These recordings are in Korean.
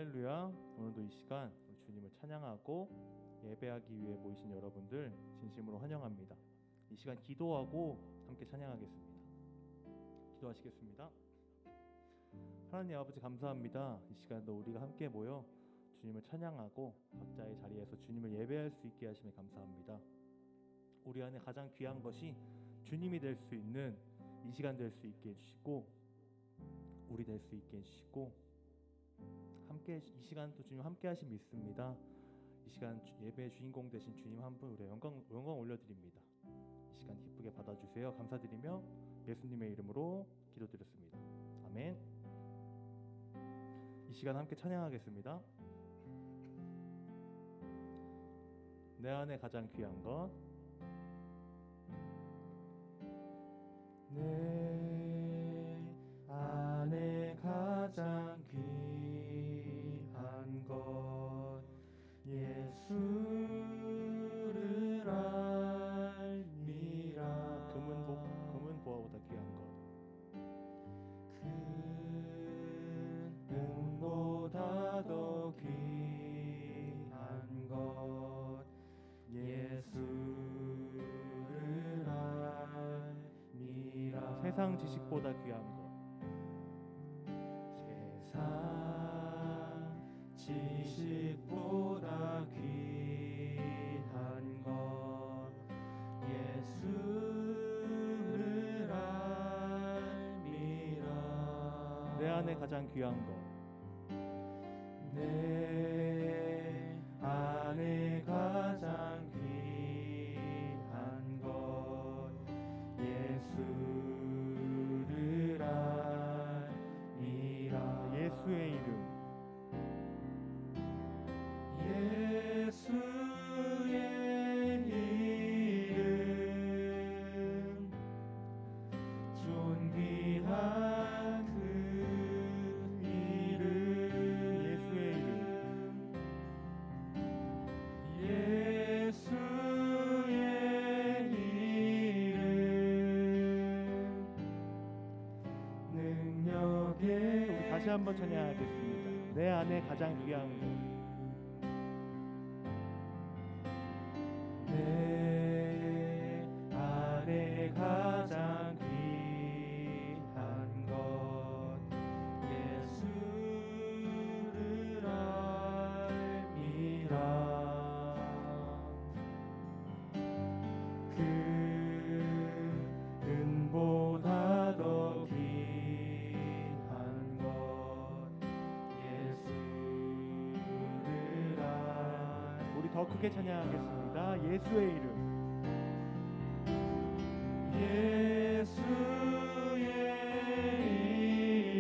할렐루야. 오늘도 이 시간 우리 주님을 찬양하고 예배하기 위해 모이신 여러분들 진심으로 환영합니다. 이 시간 기도하고 함께 찬양하겠습니다. 기도하시겠습니다. 하나님 아버지 감사합니다. 이 시간도 우리가 함께 모여 주님을 찬양하고 각자의 자리에서 주님을 예배할 수 있게 하심에 감사합니다. 우리 안에 가장 귀한 것이 주님이 될 수 있는 이 시간 될 수 있게 해주시고 우리 될 수 있게 해주시고 함께 이 시간 또 주님 함께 하심 믿습니다. 이 시간 예배의 주인공 되신 주님 한 분 우리 영광 올려드립니다. 이 시간 기쁘게 받아주세요. 감사드리며 예수님의 이름으로 기도드렸습니다. 아멘. 이 시간 함께 찬양하겠습니다. 내 안에 가장 귀한 것 내 안에 가장 귀한 것 예수를 알미라. 금은보화보다 귀한 것 금은보다 더 귀한 것 예수를 알미라. 세상 지식보다 귀한 것 세상 지식보다 귀한 것 예수를 알미라. 내 안에 가장 귀한 것 내 안에 가장 귀한 것 예수를 알미라. 예수의 이름 예수의 이름 존귀한 그 이름 예수의 이름 예수의 이름 능력의 우리 다시 한번 찬양하겠습니다. 내 안에 가장 귀한 것 내 안에 가장 귀한 것 예수를 알미라. 금은보다 더 귀한 것 예수를 우리 더 크게 찬양하겠습니다. 예수의 이름 예수의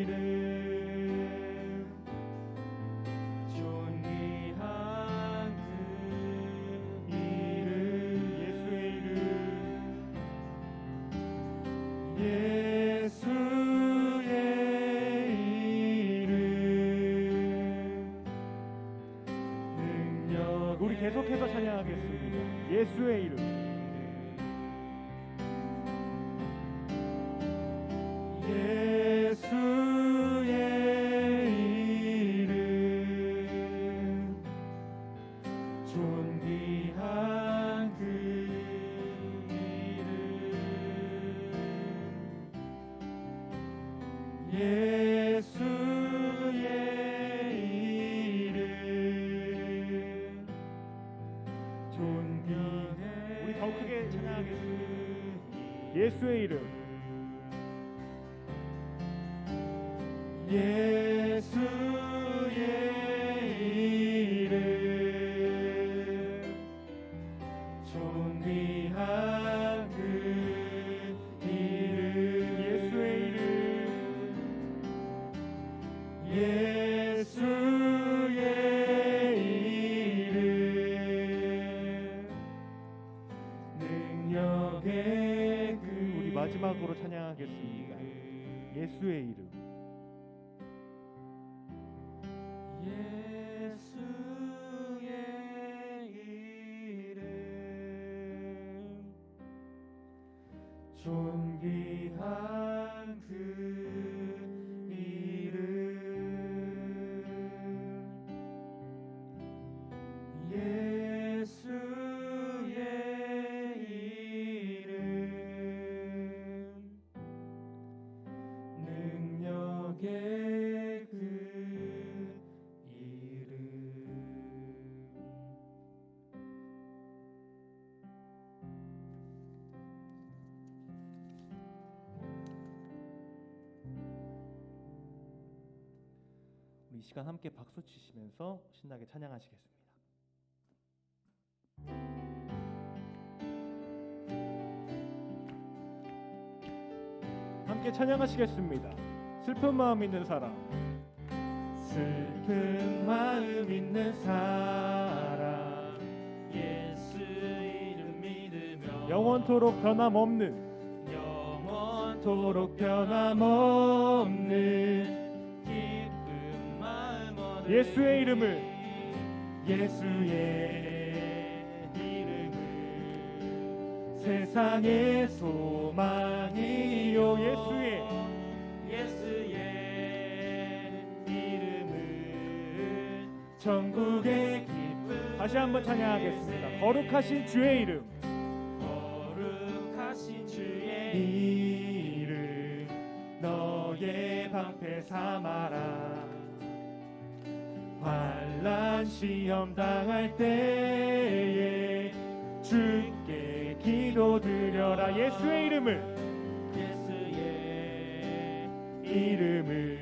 이름 존귀한 그 이름 예수의 이름 예수의 이름 능력 우리 계속해서 찬양하겠습니다. 예수의 이름 예수의 이름 존귀한 그 이름 예수의 이름 존귀해 우리 더 크게 찬양하겠습니다. 예수의 이름 예수의 이름 존귀한 그 이름 예수의 이름 예수의 이름 능력의 그 우리 마지막으로 찬양하겠습니다. 예수의 이름 예수의 이름 존귀한 그 이름 천국의 그 이름. 우리 이 시간 함께 박수 치시면서 신나게 찬양하시겠습니다. 함께 찬양하시겠습니다. 슬픈 마음 있는 사람, 슬픈 마음 있는 사람, 예수 이름 믿으며 영원토록 변함없는 영원토록 변함없는 기쁜 마음 얻으리. 예수의 이름을, 예수의 이름을 세상의 소망이요. 예수의 이름을 천국의 기쁨. 다시 한번 찬양하겠습니다. 거룩하신 주의 이름, 거룩하신 주의 이름 너의 방패 삼아라. 환난 시험 당할 때에 주께 기도드려라. 예수의 이름을, 이름을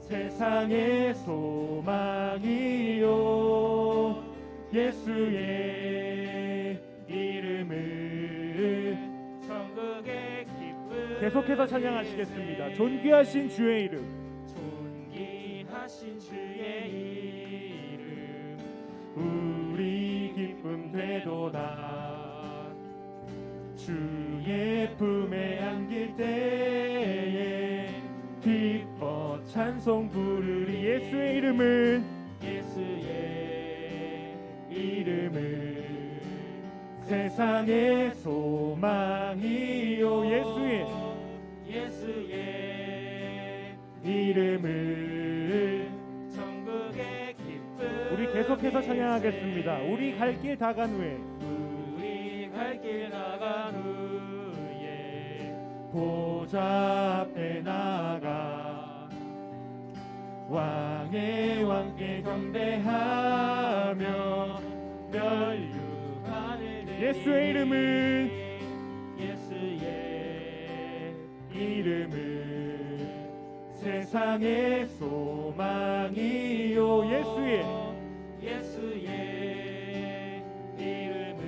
세상의 소망이요. 예수의 이름을 천국의 기쁨. 계속해서 찬양하시겠습니다. 존귀하신 주의 이름, 존귀하신 주의 이름 우리 기쁨 되도다. 주의 품에 안길 때에 기뻐 찬송 부르리. 예수의 이름을, 세상의 소망이요. 예수의 이름을 천국의 기쁨. 우리 계속해서 찬양하겠습니다. 우리 갈 길 다 간 후에, 우리 갈 길 나간 후에 보좌 앞에 나가 왕의 왕께 경배하며 멸류관을 드리리. 예수의 이름을, 세상의 소망이요. 예수의 이름을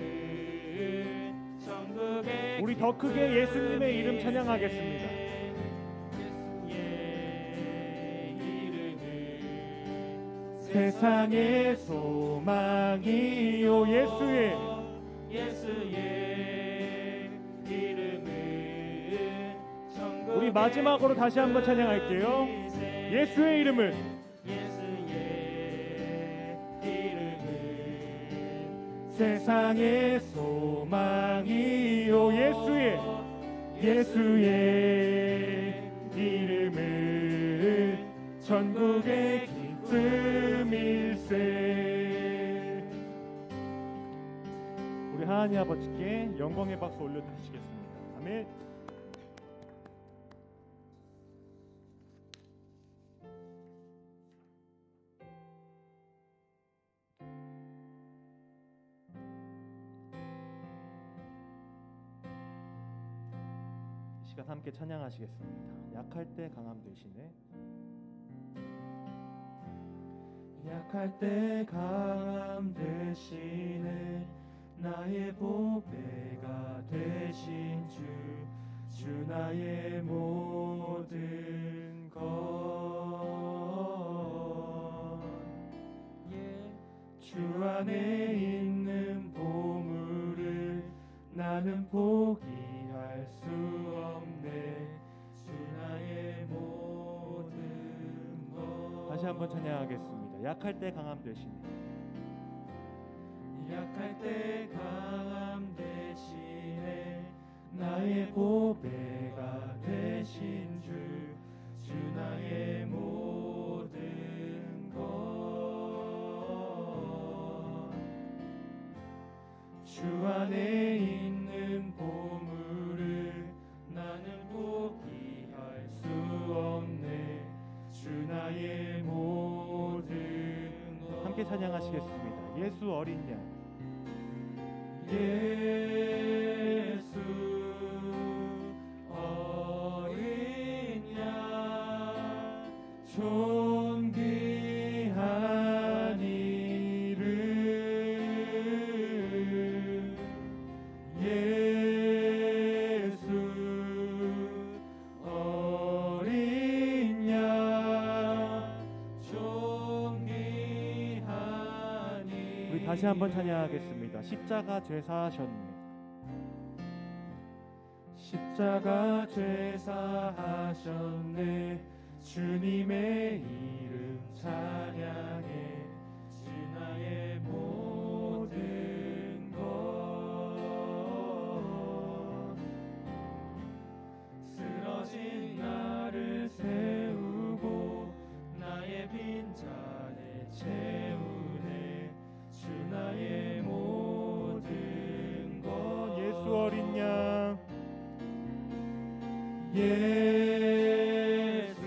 천국의 우리 더 크게 예수님의 이름 찬양하겠습니다. 예수의 이름을 세상의 소망이요. 예수의 이름을 천국의 우리 마지막으로 다시 한번 찬양할게요. 예수의 이름을, 세상의 소망이요. 예수의 이름을 천국의 기쁨일세. 우리 하나님 아버지께 영광의 박수 올려드리시겠습니다. 아멘. 이 시간 함께 찬양하시겠습니다. 약할 때 강함 되시네. 약할 때 강함 되시네. 나의 보배가 되신 주 나의 모든 것. 주 안에 있는 보물을 나는 포기할 수 없네. 주 나의 모든 것. 다시 한번 찬양하겠습니다. 약할 때 강함 되시네. 약할 때 강함 되시네. 나의 보배가 되신 주 나의 모든 것. 주 안에 있는 보물을 나는 포기할 수 없네. 함께 찬양하시겠습니다. 예수 어린 양. 예수 어린 양 존귀한 이름 예수 어린 양 존귀한 이름. 우리 다시 한번 찬양하겠습니다. 십자가 죄사하셨네. 십자가 죄사하셨네. 주님의 이름 찬양해. 주 나의 모든 것 쓰러진 나를 세우고 나의 빈잔에 채우네. 주 나의 모든 것 예수 어린 양. 예수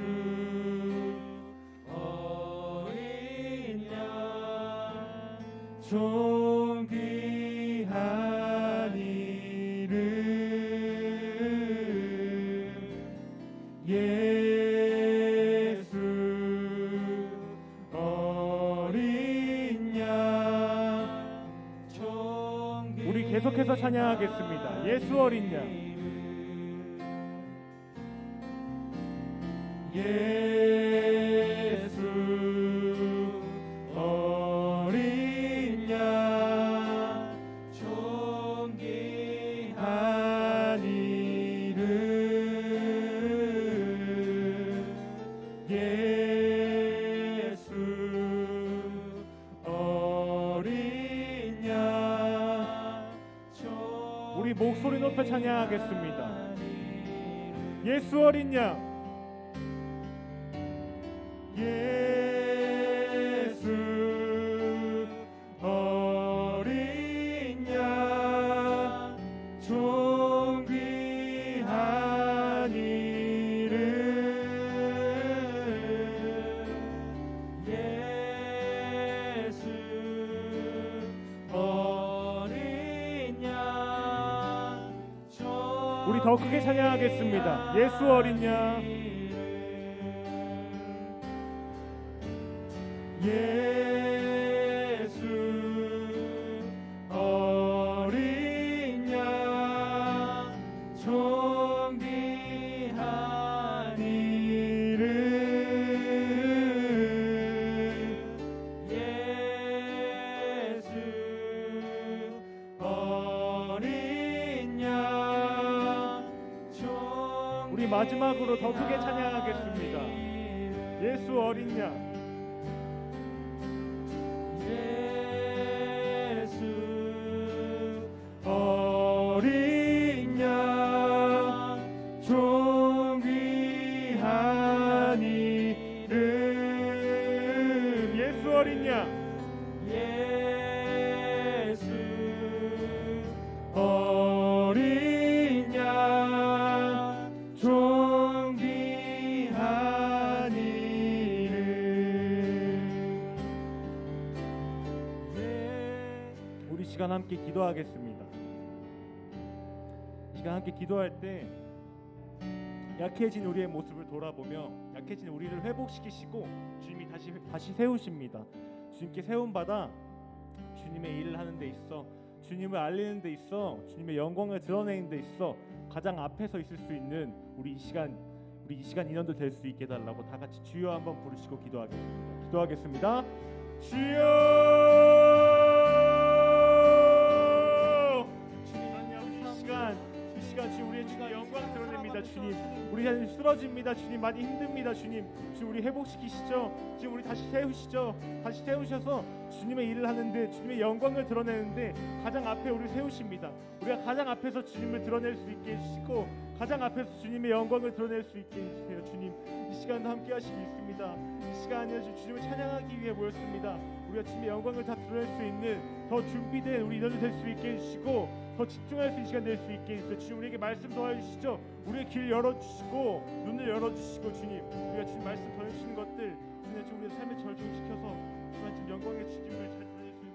어린 양 존귀한 이름 예수 어린 양 존귀한 우리 계속해서 찬양하겠습니다. 예수 어린 양. 예수 어린 양 존귀한 이름 예수 어린 양 우리 목소리 높여 찬양하겠습니다. 예수 어린 양. 예수 어린 양 존귀한 이름 예수 어린 양 우리 더 크게 찬양하겠습니다. 예수 어린 양. 예수 어린 양 존귀한 이름 예수 어린 양 우리 마지막으로 더 크게 찬양하겠습니다. 예수 어린 양. 예수 어린 양 존귀한 이름 예수 어린 양. 예수 어린 양 존귀한 이름 우리 시간 함께 기도하겠습니다. 이 시간 함께 기도할 때 약해진 우리의 모습을 돌아보며 약해진 우리를 회복시키시고 주님이 다시 세우십니다. 주님께 세움받아 주님의 일을 하는 데 있어, 주님을 알리는 데 있어, 주님의 영광을 드러내는 데 있어 가장 앞에 서 있을 수 있는 우리 이 시간 인원들 될 수 있게 해달라고 다 같이 주여 한번 부르시고 기도하겠습니다. 주여! 이 시간 주님 우리의 주님 영광 드러냅니다. 주님 우리 하나님 쓰러집니다. 주님 많이 힘듭니다. 주님 우리 회복시키시죠. 지금 우리 다시 세우셔서 주님의 일을 하는데 주님의 영광을 드러내는데 가장 앞에 우리를 세우십니다. 우리가 가장 앞에서 주님을 드러낼 수 있게 해주시고 가장 앞에서 주님의 영광을 드러낼 수 있게 해주세요. 주님 이 시간도 함께 하시고 있습니다. 이 시간에 주님을 찬양하기 위해 모였습니다. 우리가 주님의 영광을 다 드러낼 수 있는 더 준비된 우리 인원이 될 수 있게 해주시고 더 집중할 수 있는 시간 될 수 있게 해주세요. 주님, 우리에게 말씀 더해주시죠. 우리의 길 열어주시고 눈을 열어주시고, 주님, 우리가 주님 말씀 더해주시는 것들 주님, 우리의 삶에 절중시켜서 주님, 지금 영광의 주님을 잘 드릴 수 있는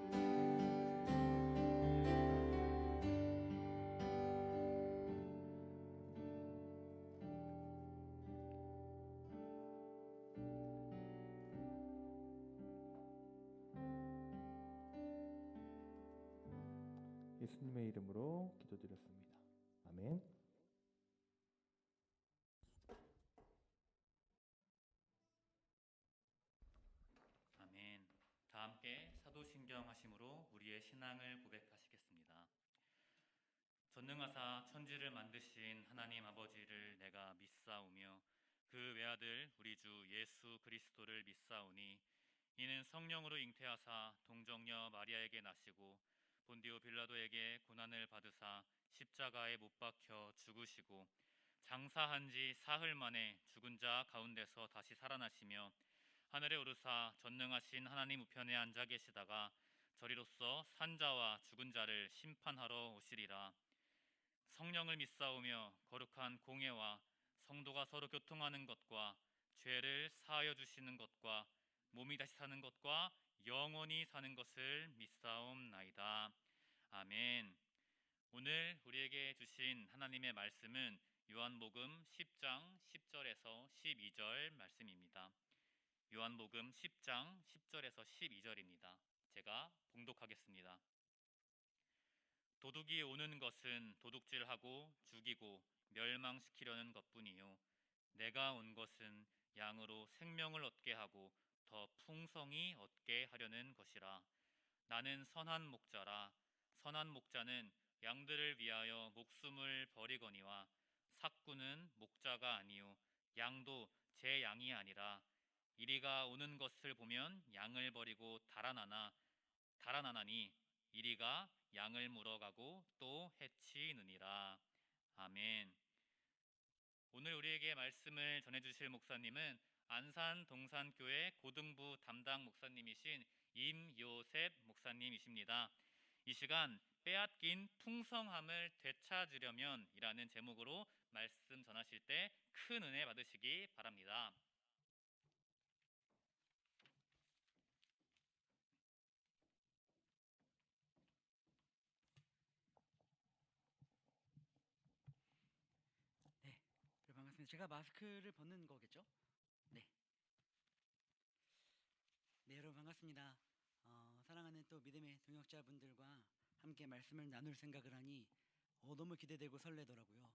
예수님의 이름으로 기도드렸습니다. 아멘. 아멘. 다 함께 사도신경 하심으로 우리의 신앙을 고백하시겠습니다. 전능하사 천지를 만드신 하나님 아버지를 내가 믿사오며 그 외아들 우리 주 예수 그리스도를 믿사오니 이는 성령으로 잉태하사 동정녀 마리아에게 나시고 본디오 빌라도에게 고난을 받으사 십자가에 못 박혀 죽으시고 장사한 지 사흘 만에 죽은 자 가운데서 다시 살아나시며 하늘에 오르사 전능하신 하나님 우편에 앉아 계시다가 저리로서 산자와 죽은 자를 심판하러 오시리라. 성령을 믿사오며 거룩한 공예와 성도가 서로 교통하는 것과 죄를 사하여 주시는 것과 몸이 다시 사는 것과 영원히 사는 것을 믿사옵나이다. 아멘. 오늘 우리에게 주신 하나님의 말씀은 요한복음 10장 10절에서 12절 말씀입니다. 요한복음 10장 10절에서 12절입니다. 제가 봉독하겠습니다. 도둑이 오는 것은 도둑질하고 죽이고 멸망시키려는 것뿐이요 내가 온 것은 양으로 생명을 얻게 하고 더 풍성히 얻게 하려는 것이라. 나는 선한 목자라. 선한 목자는 양들을 위하여 목숨을 버리거니와 삭구는 목자가 아니요 양도 제 양이 아니라. 이리가 오는 것을 보면 양을 버리고 달아나니 이리가 양을 물어가고 또 해치느니라. 아멘. 오늘 우리에게 말씀을 전해주실 목사님은 안산 동산교회 고등부 담당 목사님이신 임요셉 목사님이십니다. 이 시간 빼앗긴 풍성함을 되찾으려면 이라는 제목으로 말씀 전하실 때 큰 은혜 받으시기 바랍니다. 네, 반갑습니다. 제가 마스크를 벗는 거겠죠? 네. 네, 여러분 반갑습니다. 사랑하는 또 믿음의 동역자분들과 함께 말씀을 나눌 생각을 하니 너무 기대되고 설레더라고요.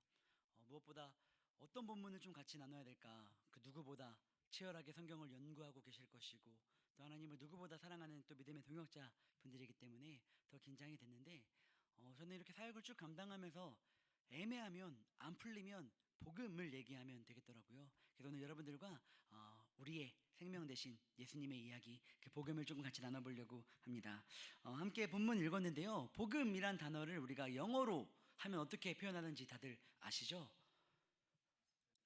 무엇보다 어떤 본문을 좀 같이 나눠야 될까? 그 누구보다 치열하게 성경을 연구하고 계실 것이고 또 하나님을 누구보다 사랑하는 또 믿음의 동역자 분들이기 때문에 더 긴장이 됐는데 저는 이렇게 사역을 쭉 감당하면서 애매하면 안 풀리면 복음을 얘기하면 되겠더라고요. 그래서 오늘 여러분들과 우리의 생명 되신 예수님의 이야기, 그 복음을 조금 같이 나눠보려고 합니다. 함께 본문 읽었는데요. 복음이란 단어를 우리가 영어로 하면 어떻게 표현하는지 다들 아시죠?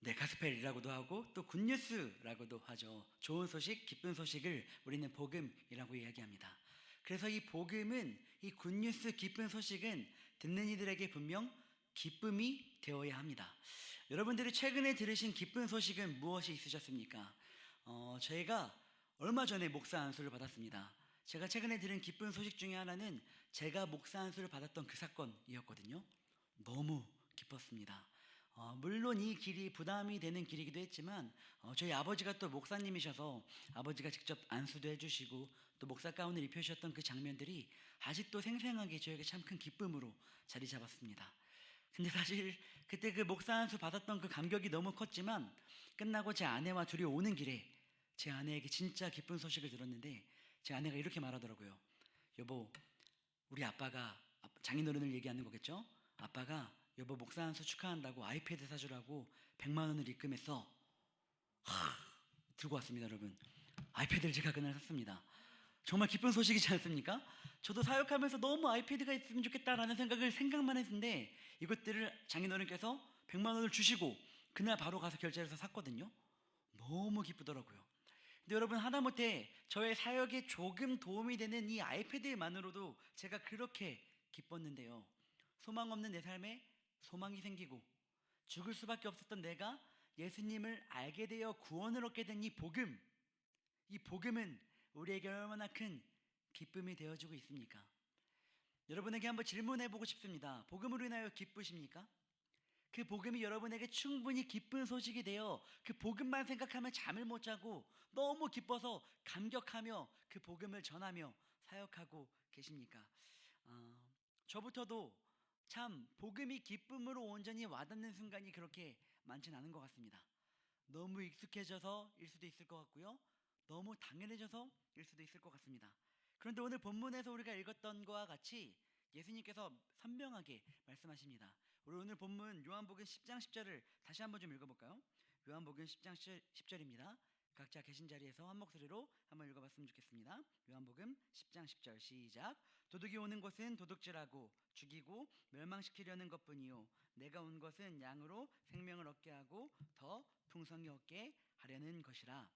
네, 가스펠이라고도 하고 또 굿뉴스라고도 하죠. 좋은 소식, 기쁜 소식을 우리는 복음이라고 이야기합니다. 그래서 이 복음은, 이 굿뉴스, 기쁜 소식은 듣는 이들에게 분명 기쁨이 되어야 합니다. 여러분들이 최근에 들으신 기쁜 소식은 무엇이 있으셨습니까? 제가 얼마 전에 목사 안수를 받았습니다. 제가 최근에 들은 기쁜 소식 중에 하나는 제가 목사 안수를 받았던 그 사건이었거든요. 너무 기뻤습니다. 물론 이 길이 부담이 되는 길이기도 했지만 저희 아버지가 또 목사님이셔서 아버지가 직접 안수도 해주시고 또 목사 가운을 입혀주셨던 그 장면들이 아직도 생생하게 저에게 참 큰 기쁨으로 자리 잡았습니다. 근데 사실 그때 그 목사 안수 받았던 그 감격이 너무 컸지만 끝나고 제 아내와 둘이 오는 길에 제 아내에게 진짜 기쁜 소식을 들었는데 제 아내가 이렇게 말하더라고요. 여보, 우리 아빠가, 장인어른을 얘기하는 거겠죠? 아빠가 여보 목사 안수 축하한다고 아이패드 사주라고 100만 원을 입금했어. 들고 왔습니다. 여러분, 아이패드를 제가 그날 샀습니다. 정말 기쁜 소식이지 않습니까? 저도 사역하면서 너무 아이패드가 있으면 좋겠다라는 생각만 했는데 이것들을 장인어른께서 100만 원을 주시고 그날 바로 가서 결제해서 샀거든요. 너무 기쁘더라고요. 근데 여러분, 하다못해 저의 사역에 조금 도움이 되는 이 아이패드만으로도 제가 그렇게 기뻤는데요. 소망 없는 내 삶에 소망이 생기고 죽을 수밖에 없었던 내가 예수님을 알게 되어 구원을 얻게 된 이 복음, 이 복음은 우리에게 얼마나 큰 기쁨이 되어주고 있습니까? 여러분에게 한번 질문해보고 싶습니다. 복음으로 인하여 기쁘십니까? 그 복음이 여러분에게 충분히 기쁜 소식이 되어 그 복음만 생각하면 잠을 못 자고 너무 기뻐서 감격하며 그 복음을 전하며 사역하고 계십니까? 저부터도 참 복음이 기쁨으로 온전히 와닿는 순간이 그렇게 많진 않은 것 같습니다. 너무 익숙해져서일 수도 있을 것 같고요. 너무 당연해져서일 수도 있을 것 같습니다. 그런데 오늘 본문에서 우리가 읽었던 것과 같이 예수님께서 선명하게 말씀하십니다. 우리 오늘 본문 요한복음 10장 10절을 다시 한번 좀 읽어볼까요? 요한복음 10장 10절입니다. 각자 계신 자리에서 한 목소리로 한번 읽어봤으면 좋겠습니다. 요한복음 10장 10절 시작. 도둑이 오는 것은 도둑질하고 죽이고 멸망시키려는 것뿐이요 내가 온 것은 양으로 생명을 얻게 하고 더 풍성히 얻게 하려는 것이라.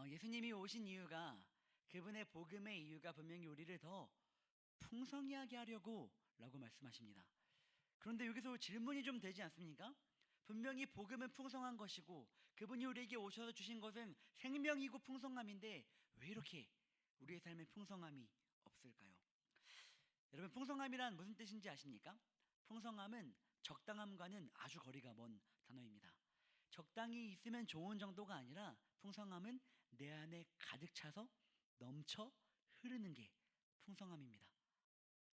예수님이 오신 이유가, 그분의 복음의 이유가 분명히 우리를 더 풍성히 하게 하려고 라고 말씀하십니다. 그런데 여기서 질문이 좀 되지 않습니까? 분명히 복음은 풍성한 것이고 그분이 우리에게 오셔서 주신 것은 생명이고 풍성함인데 왜 이렇게 우리의 삶에 풍성함이 없을까요? 여러분, 풍성함이란 무슨 뜻인지 아십니까? 풍성함은 적당함과는 아주 거리가 먼 단어입니다. 적당히 있으면 좋은 정도가 아니라 풍성함은 내 안에 가득 차서 넘쳐 흐르는 게 풍성함입니다.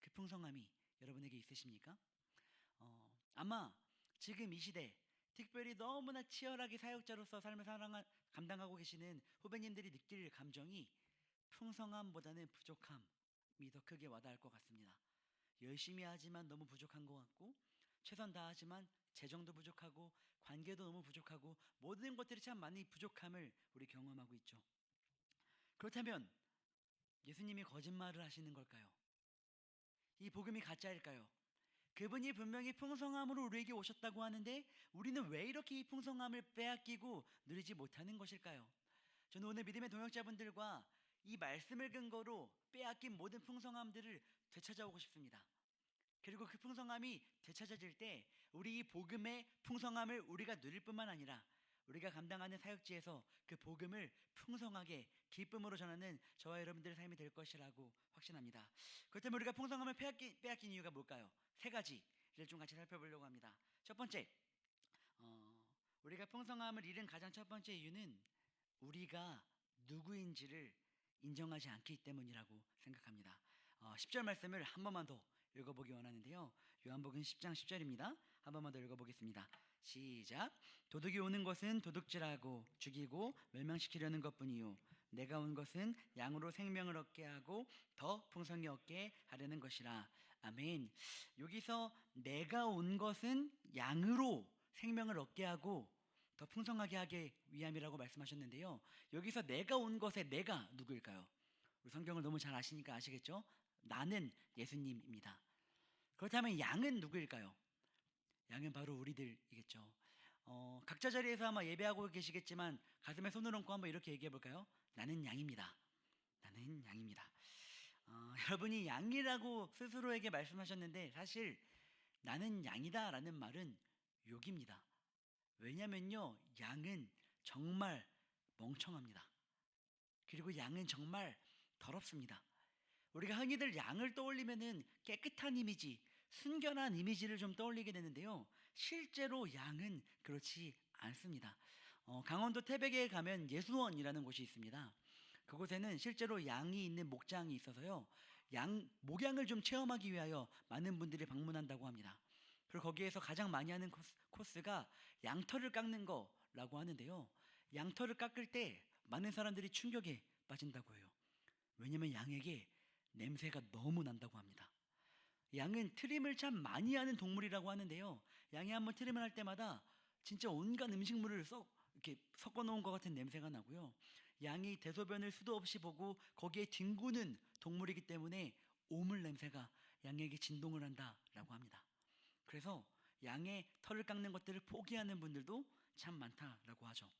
그 풍성함이 여러분에게 있으십니까? 아마 지금 이 시대 특별히 너무나 치열하게 사역자로서 삶을 감당하고 계시는 후배님들이 느낄 감정이 풍성함보다는 부족함이 더 크게 와닿을 것 같습니다. 열심히 하지만 너무 부족한 것 같고, 최선 다하지만 재정도 부족하고 관계도 너무 부족하고 모든 것들이 참 많이 부족함을 우리 경험하고 있죠. 그렇다면 예수님이 거짓말을 하시는 걸까요? 이 복음이 가짜일까요? 그분이 분명히 풍성함으로 우리에게 오셨다고 하는데 우리는 왜 이렇게 이 풍성함을 빼앗기고 누리지 못하는 것일까요? 저는 오늘 믿음의 동역자분들과 이 말씀을 근거로 빼앗긴 모든 풍성함들을 되찾아오고 싶습니다. 그리고 그 풍성함이 되찾아질 때 우리 이 복음의 풍성함을 우리가 누릴 뿐만 아니라 우리가 감당하는 사역지에서 그 복음을 풍성하게 기쁨으로 전하는 저와 여러분들의 삶이 될 것이라고 확신합니다. 그렇다면 우리가 풍성함을 빼앗긴 이유가 뭘까요? 세 가지를 좀 같이 살펴보려고 합니다. 첫 번째, 우리가 풍성함을 잃은 가장 첫 번째 이유는 우리가 누구인지를 인정하지 않기 때문이라고 생각합니다. 10절 말씀을 한 번만 더 읽어보기 원하는데요. 요한복음 10장 10절입니다. 한 번만 더 읽어보겠습니다. 시작. 도둑이 오는 것은 도둑질하고 죽이고 멸망시키려는 것뿐이요 내가 온 것은 양으로 생명을 얻게 하고 더 풍성히 얻게 하려는 것이라. 아멘. 여기서 내가 온 것은 양으로 생명을 얻게 하고 더 풍성하게 하기 위함이라고 말씀하셨는데요. 여기서 내가 온 것의 내가 누구일까요? 우리 성경을 너무 잘 아시니까 아시겠죠? 나는 예수님입니다. 그렇다면 양은 누구일까요? 양은 바로 우리들이겠죠. 각자 자리에서 아마 예배하고 계시겠지만 가슴에 손을 얹고 한번 이렇게 얘기해 볼까요? 나는 양입니다. 나는 양입니다. 여러분이 양이라고 스스로에게 말씀하셨는데 사실 나는 양이다 라는 말은 욕입니다. 왜냐면요, 양은 정말 멍청합니다. 그리고 양은 정말 더럽습니다. 우리가 흔히들 양을 떠올리면은 깨끗한 이미지, 순결한 이미지를 좀 떠올리게 되는데요, 실제로 양은 그렇지 않습니다. 강원도 태백에 가면 예수원이라는 곳이 있습니다. 그곳에는 실제로 양이 있는 목장이 있어서요, 양 목양을 좀 체험하기 위하여 많은 분들이 방문한다고 합니다. 그리고 거기에서 가장 많이 하는 코스가 양털을 깎는 거라고 하는데요, 양털을 깎을 때 많은 사람들이 충격에 빠진다고 해요. 왜냐면 양에게 냄새가 너무 난다고 합니다. 양은 트림을 참 많이 하는 동물이라고 하는데요, 양이 한번 트림을 할 때마다 진짜 온갖 음식물을 이렇게 섞어 놓은 것 같은 냄새가 나고요, 양이 대소변을 수도 없이 보고 거기에 뒹구는 동물이기 때문에 오물 냄새가 양에게 진동을 한다라고 합니다. 그래서 양의 털을 깎는 것들을 포기하는 분들도 참 많다라고 하죠.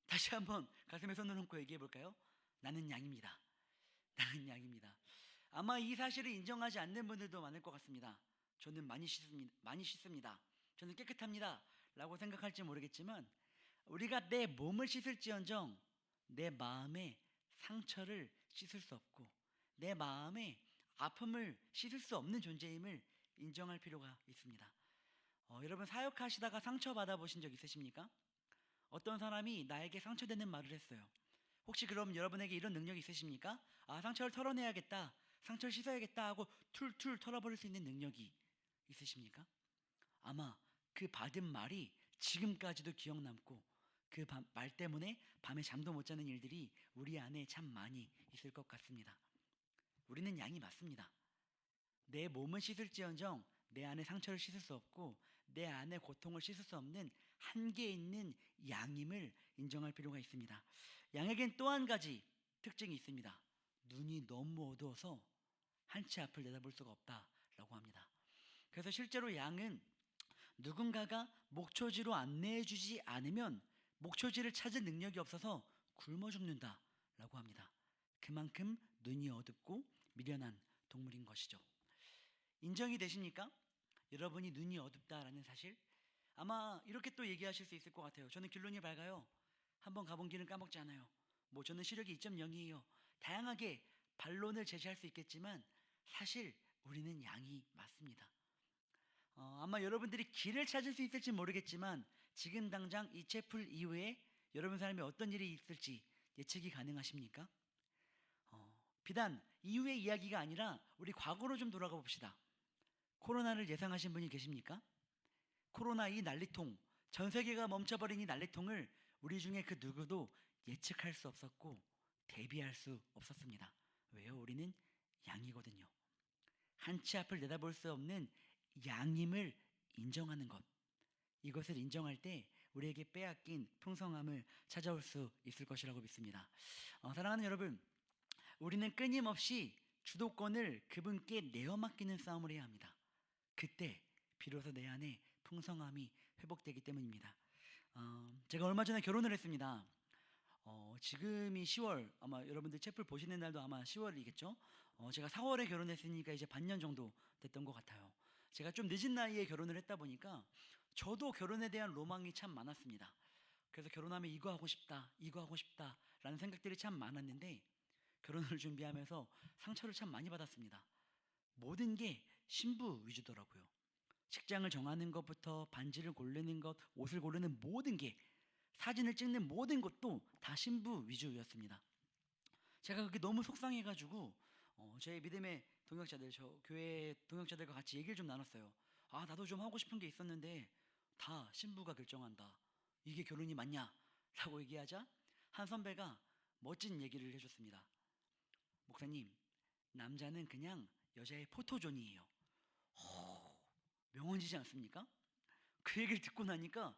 다시 한번 가슴에 손을 얹고 얘기해 볼까요? 나는 양입니다. 나는 양입니다. 아마 이 사실을 인정하지 않는 분들도 많을 것 같습니다. 저는 많이 씻습니다. 저는 깨끗합니다. 라고 생각할지 모르겠지만 우리가 내 몸을 씻을지언정 내 마음의 상처를 씻을 수 없고 내 마음의 아픔을 씻을 수 없는 존재임을 인정할 필요가 있습니다. 여러분 사역하시다가 상처 받아보신 적 있으십니까? 어떤 사람이 나에게 상처되는 말을 했어요. 혹시 그럼 여러분에게 이런 능력이 있으십니까? 아, 상처를 털어내야겠다, 상처를 씻어야겠다 하고 툴툴 털어버릴 수 있는 능력이 있으십니까? 아마 그 받은 말이 지금까지도 기억 남고 그 말 때문에 밤에 잠도 못 자는 일들이 우리 안에 참 많이 있을 것 같습니다. 우리는 양이 맞습니다. 내 몸을 씻을지언정 내 안에 상처를 씻을 수 없고 내 안에 고통을 씻을 수 없는 한계 있는 양임을 인정할 필요가 있습니다. 양에겐 또 한 가지 특징이 있습니다. 눈이 너무 어두워서 한치 앞을 내다볼 수가 없다라고 합니다. 그래서 실제로 양은 누군가가 목초지로 안내해주지 않으면 목초지를 찾을 능력이 없어서 굶어 죽는다라고 합니다. 그만큼 눈이 어둡고 미련한 동물인 것이죠. 인정이 되십니까? 여러분이 눈이 어둡다라는 사실? 아마 이렇게 또 얘기하실 수 있을 것 같아요. 저는 길눈이 밝아요. 한번 가본 길은 까먹지 않아요. 저는 시력이 2.0이에요. 다양하게 반론을 제시할 수 있겠지만 사실 우리는 양이 맞습니다. 아마 여러분들이 길을 찾을 수 있을지 모르겠지만 지금 당장 이 채플 이후에 여러분 삶에 어떤 일이 있을지 예측이 가능하십니까? 비단 이후의 이야기가 아니라 우리 과거로 좀 돌아가 봅시다. 코로나를 예상하신 분이 계십니까? 코로나 이 난리통, 전 세계가 멈춰버린 이 난리통을 우리 중에 그 누구도 예측할 수 없었고 대비할 수 없었습니다. 왜요? 우리는 양이거든요. 한치 앞을 내다볼 수 없는 양임을 인정하는 것, 이것을 인정할 때 우리에게 빼앗긴 풍성함을 찾아올 수 있을 것이라고 믿습니다. 사랑하는 여러분, 우리는 끊임없이 주도권을 그분께 내어 맡기는 싸움을 해야 합니다. 그때 비로소 내 안에 풍성함이 회복되기 때문입니다. 제가 얼마 전에 결혼을 했습니다. 지금이 10월, 아마 여러분들 채플 보시는 날도 아마 10월이겠죠. 제가 4월에 결혼했으니까 이제 반년 정도 됐던 것 같아요. 제가 좀 늦은 나이에 결혼을 했다 보니까 저도 결혼에 대한 로망이 참 많았습니다. 그래서 결혼하면 이거 하고 싶다, 이거 하고 싶다 라는 생각들이 참 많았는데 결혼을 준비하면서 상처를 참 많이 받았습니다. 모든 게 신부 위주더라고요. 식장을 정하는 것부터 반지를 고르는 것, 옷을 고르는 모든 게, 사진을 찍는 모든 것도 다 신부 위주였습니다. 제가 그게 너무 속상해가지고 제 믿음의 동역자들, 저 교회 동역자들과 같이 얘기를 좀 나눴어요. 아, 나도 좀 하고 싶은 게 있었는데 다 신부가 결정한다. 이게 결혼이 맞냐? 라고 얘기하자 한 선배가 멋진 얘기를 해줬습니다. 목사님, 남자는 그냥 여자의 포토존이에요. 명언이지 않습니까? 그 얘기를 듣고 나니까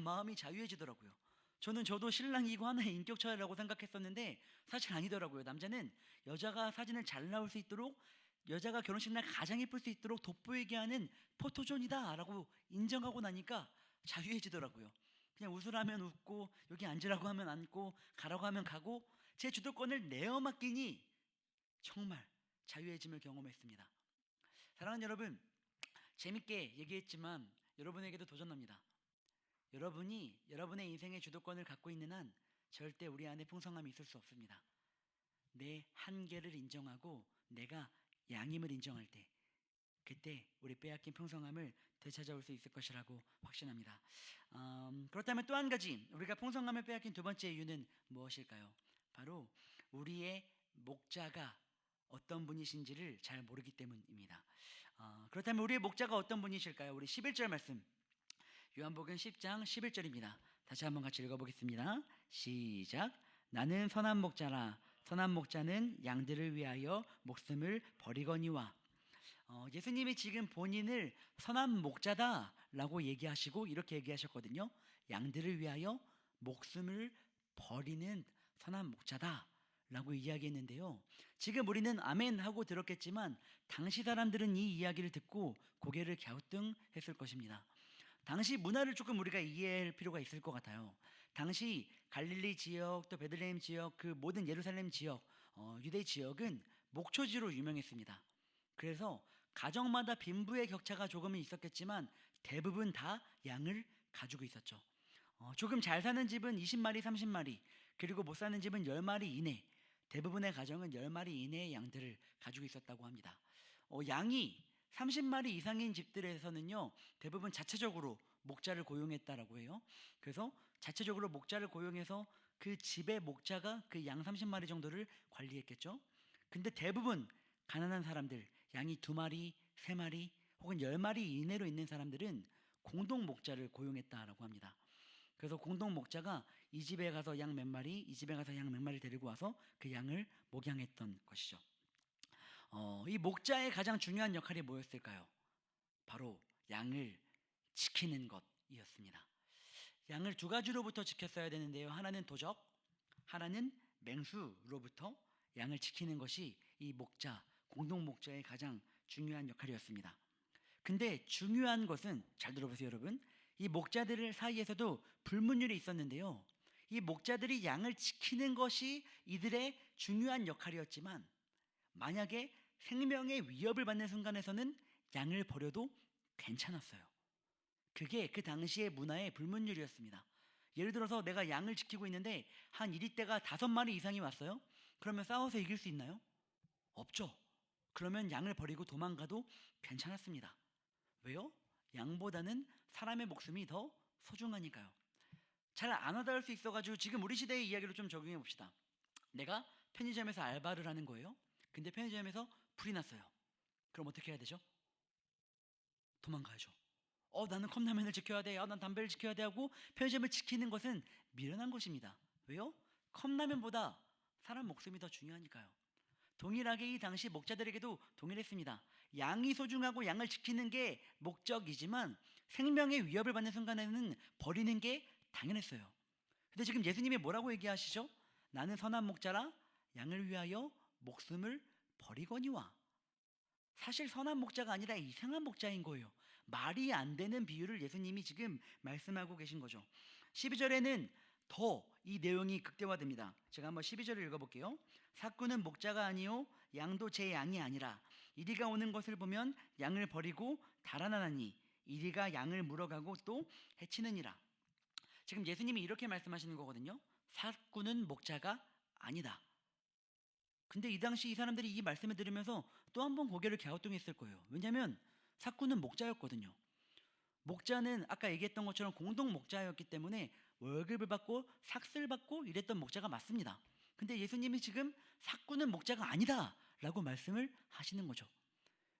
마음이 자유해지더라고요. 저도 신랑이고 하나의 인격차라고 생각했었는데 사실 아니더라고요. 남자는 여자가 사진을 잘 나올 수 있도록, 여자가 결혼식 날 가장 예쁠 수 있도록 돋보이게 하는 포토존이다 라고 인정하고 나니까 자유해지더라고요. 그냥 웃으라면 웃고 여기 앉으라고 하면 앉고 가라고 하면 가고 제 주도권을 내어 맡기니 정말 자유해짐을 경험했습니다. 사랑하는 여러분, 재밌게 얘기했지만 여러분에게도 도전합니다. 여러분이 여러분의 인생의 주도권을 갖고 있는 한 절대 우리 안에 풍성함이 있을 수 없습니다. 내 한계를 인정하고 내가 양임을 인정할 때, 그때 우리 빼앗긴 풍성함을 되찾아올 수 있을 것이라고 확신합니다. 그렇다면 또 한 가지, 우리가 풍성함을 빼앗긴 두 번째 이유는 무엇일까요? 바로 우리의 목자가 어떤 분이신지를 잘 모르기 때문입니다. 그렇다면 우리의 목자가 어떤 분이실까요? 우리 11절 말씀, 요한복음 10장 11절입니다. 다시 한번 같이 읽어보겠습니다. 시작. 나는 선한 목자라. 선한 목자는 양들을 위하여 목숨을 버리거니와. 예수님이 지금 본인을 선한 목자다라고 얘기하시고 이렇게 얘기하셨거든요. 양들을 위하여 목숨을 버리는 선한 목자다라고 이야기했는데요. 지금 우리는 아멘 하고 들었겠지만 당시 사람들은 이 이야기를 듣고 고개를 갸우뚱했을 것입니다. 당시 문화를 조금 우리가 이해할 필요가 있을 것 같아요. 당시 갈릴리 지역, 또 베들레헴 지역, 그 모든 예루살렘 지역, 유대 지역은 목초지로 유명했습니다. 그래서 가정마다 빈부의 격차가 조금은 있었겠지만 대부분 다 양을 가지고 있었죠. 조금 잘 사는 집은 20마리, 30마리, 그리고 못 사는 집은 10마리 이내, 대부분의 가정은 10마리 이내의 양들을 가지고 있었다고 합니다. 양이 30마리 이상인 집들에서는요, 대부분 자체적으로 목자를 고용했다라고 해요. 그래서 자체적으로 목자를 고용해서 그 집의 목자가 그 양 30마리 정도를 관리했겠죠. 근데 대부분 가난한 사람들, 양이 2마리, 3마리 혹은 10마리 이내로 있는 사람들은 공동 목자를 고용했다라고 합니다. 그래서 공동 목자가 이 집에 가서 양 몇 마리, 이 집에 가서 양 몇 마리 데리고 와서 그 양을 목양했던 것이죠. 이 목자의 가장 중요한 역할이 뭐였을까요? 바로 양을 지키는 것이었습니다. 양을 2가지로부터 지켰어야 되는데요. 하나는 도적, 하나는 맹수로부터 양을 지키는 것이 이 목자, 공동 목자의 가장 중요한 역할이었습니다. 근데 중요한 것은, 잘 들어보세요 여러분, 이 목자들 사이에서도 불문율이 있었는데요. 이 목자들이 양을 지키는 것이 이들의 중요한 역할이었지만 만약에 생명의 위협을 받는 순간에서는 양을 버려도 괜찮았어요. 그게 그 당시의 문화의 불문율이었습니다. 예를 들어서 내가 양을 지키고 있는데 한 이리떼가 5마리 이상이 왔어요. 그러면 싸워서 이길 수 있나요? 없죠. 그러면 양을 버리고 도망가도 괜찮았습니다. 왜요? 양보다는 사람의 목숨이 더 소중하니까요. 잘 안 와닿을 수 있어가지고 지금 우리 시대의 이야기로 좀 적용해 봅시다. 내가 편의점에서 알바를 하는 거예요. 근데 편의점에서 불이 났어요. 그럼 어떻게 해야 되죠? 도망가야죠. 나는 컵라면을 지켜야 돼. 난 담배를 지켜야 돼 하고 편의점을 지키는 것은 미련한 것입니다. 왜요? 컵라면보다 사람 목숨이 더 중요하니까요. 동일하게 이 당시 목자들에게도 동일했습니다. 양이 소중하고 양을 지키는 게 목적이지만 생명의 위협을 받는 순간에는 버리는 게 당연했어요. 근데 지금 예수님이 뭐라고 얘기하시죠? 나는 선한 목자라 양을 위하여 목숨을 버리거니와. 사실 선한 목자가 아니라 이상한 목자인 거예요. 말이 안 되는 비유를 예수님이 지금 말씀하고 계신 거죠. 12절에는 더 이 내용이 극대화됩니다. 제가 한번 12절을 읽어볼게요. 삭구는 목자가 아니요 양도 제 양이 아니라 이리가 오는 것을 보면 양을 버리고 달아나나니 이리가 양을 물어가고 또 해치느니라. 지금 예수님이 이렇게 말씀하시는 거거든요. 삭구는 목자가 아니다. 근데 이 당시 이 사람들이 이 말씀을 들으면서 또 한 번 고개를 갸우뚱했을 거예요. 왜냐하면 삭구는 목자였거든요. 목자는 아까 얘기했던 것처럼 공동 목자였기 때문에 월급을 받고 삭슬 받고 이랬던 목자가 맞습니다. 근데 예수님이 지금 삭구는 목자가 아니다 라고 말씀을 하시는 거죠.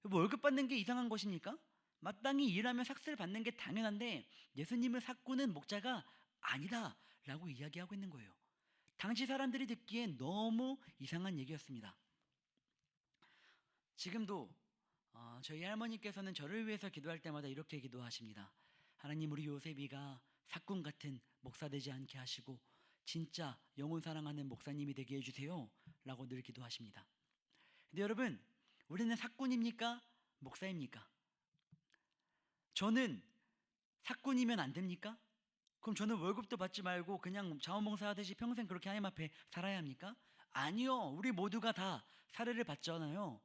월급 받는 게 이상한 것입니까? 마땅히 일하면 삭슬 받는 게 당연한데 예수님은 삭구는 목자가 아니다 라고 이야기하고 있는 거예요. 당시 사람들이 듣기엔 너무 이상한 얘기였습니다. 지금도 저희 할머니께서는 저를 위해서 기도할 때마다 이렇게 기도하십니다. 하나님, 우리 요셉이가 삭군 같은 목사 되지 않게 하시고 진짜 영혼 사랑하는 목사님이 되게 해주세요 라고 늘 기도하십니다. 근데 여러분, 우리는 삭군입니까? 목사입니까? 저는 삭군이면 안 됩니까? 그럼 저는 월급도 받지 말고 그냥 자원봉사 하듯이 평생 그렇게 하나님 앞에 살아야 합니까? 아니요, 우리 모두가 다 사례를 받잖아요.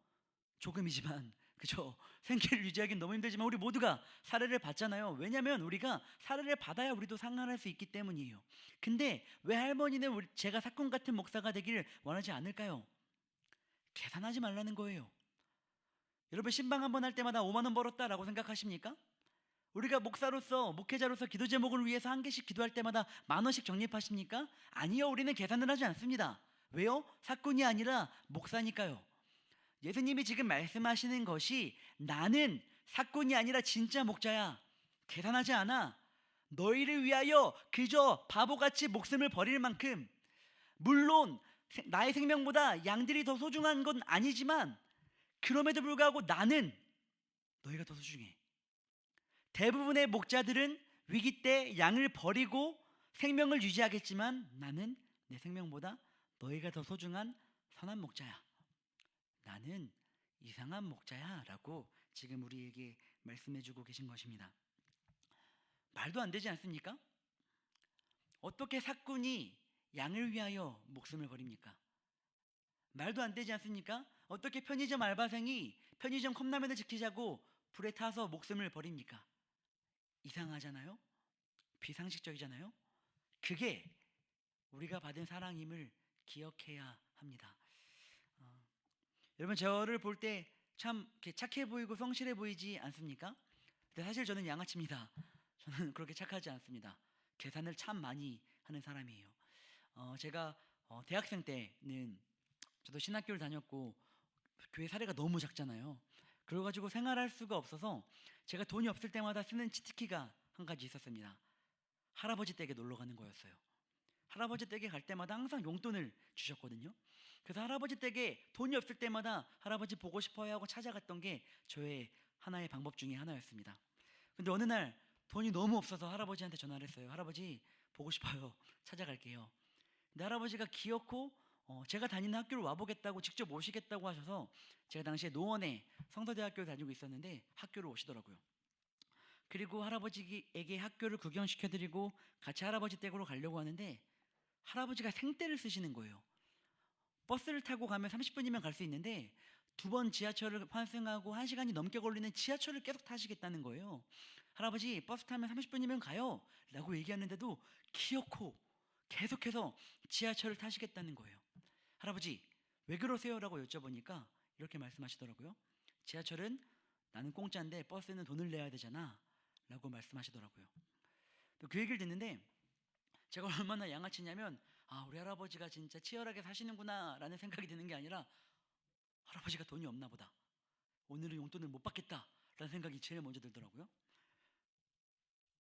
조금이지만, 그죠? 생계를 유지하기는 너무 힘들지만 우리 모두가 사례를 받잖아요. 왜냐하면 우리가 사례를 받아야 우리도 상관할 수 있기 때문이에요. 근데 왜 할머니는 제가 사건 같은 목사가 되기를 원하지 않을까요? 계산하지 말라는 거예요. 여러분, 신방 한번 할 때마다 5만 원 벌었다라고 생각하십니까? 우리가 목사로서, 목회자로서 기도 제목을 위해서 한 개씩 기도할 때마다 10,000원씩 적립하십니까? 아니요, 우리는 계산을 하지 않습니다. 왜요? 사건이 아니라 목사니까요. 예수님이 지금 말씀하시는 것이 나는 사건이 아니라 진짜 목자야. 계산하지 않아. 너희를 위하여 그저 바보같이 목숨을 버릴 만큼, 물론 나의 생명보다 양들이 더 소중한 건 아니지만 그럼에도 불구하고 나는 너희가 더 소중해. 대부분의 목자들은 위기 때 양을 버리고 생명을 유지하겠지만 나는 내 생명보다 너희가 더 소중한 선한 목자야. 나는 이상한 목자야 라고 지금 우리에게 말씀해주고 계신 것입니다. 말도 안 되지 않습니까? 어떻게 삭군이 양을 위하여 목숨을 버립니까? 말도 안 되지 않습니까? 어떻게 편의점 알바생이 편의점 컵라면을 지키자고 불에 타서 목숨을 버립니까? 이상하잖아요? 비상식적이잖아요? 그게 우리가 받은 사랑임을 기억해야 합니다. 어, 여러분 저를 볼 때 참 착해 보이고 성실해 보이지 않습니까? 근데 사실 저는 양아치입니다. 저는 그렇게 착하지 않습니다. 계산을 참 많이 하는 사람이에요. 제가 대학생 때는 저도 신학교를 다녔고 교회 사례가 너무 작잖아요. 그래가지고 생활할 수가 없어서 제가 돈이 없을 때마다 쓰는 치트키가 한 가지 있었습니다. 할아버지 댁에 놀러 가는 거였어요. 할아버지 댁에 갈 때마다 항상 용돈을 주셨거든요. 그래서 할아버지 댁에 돈이 없을 때마다 할아버지 보고 싶어요 하고 찾아갔던 게 저의 하나의 방법 중에 하나였습니다. 근데 어느 날 돈이 너무 없어서 할아버지한테 전화를 했어요. 할아버지 보고 싶어요. 찾아갈게요. 근데 할아버지가 기어코 제가 다니는 학교를 와보겠다고 직접 오시겠다고 하셔서 제가 당시에 노원에 성서대학교를 다니고 있었는데 학교를 오시더라고요. 그리고 할아버지에게 학교를 구경시켜드리고 같이 할아버지 댁으로 가려고 하는데 할아버지가 생떼를 쓰시는 거예요. 버스를 타고 가면 30분이면 갈 수 있는데 2번 지하철을 환승하고 1시간이 넘게 걸리는 지하철을 계속 타시겠다는 거예요. 할아버지 버스 타면 30분이면 가요 라고 얘기하는데도 기어코 계속해서 지하철을 타시겠다는 거예요. 할아버지 왜 그러세요? 라고 여쭤보니까 이렇게 말씀하시더라고요. 지하철은 나는 공짜인데 버스는 돈을 내야 되잖아 라고 말씀하시더라고요. 그 얘기를 듣는데 제가 얼마나 양아치냐면 우리 할아버지가 진짜 치열하게 사시는구나 라는 생각이 드는 게 아니라 할아버지가 돈이 없나 보다, 오늘은 용돈을 못 받겠다 라는 생각이 제일 먼저 들더라고요.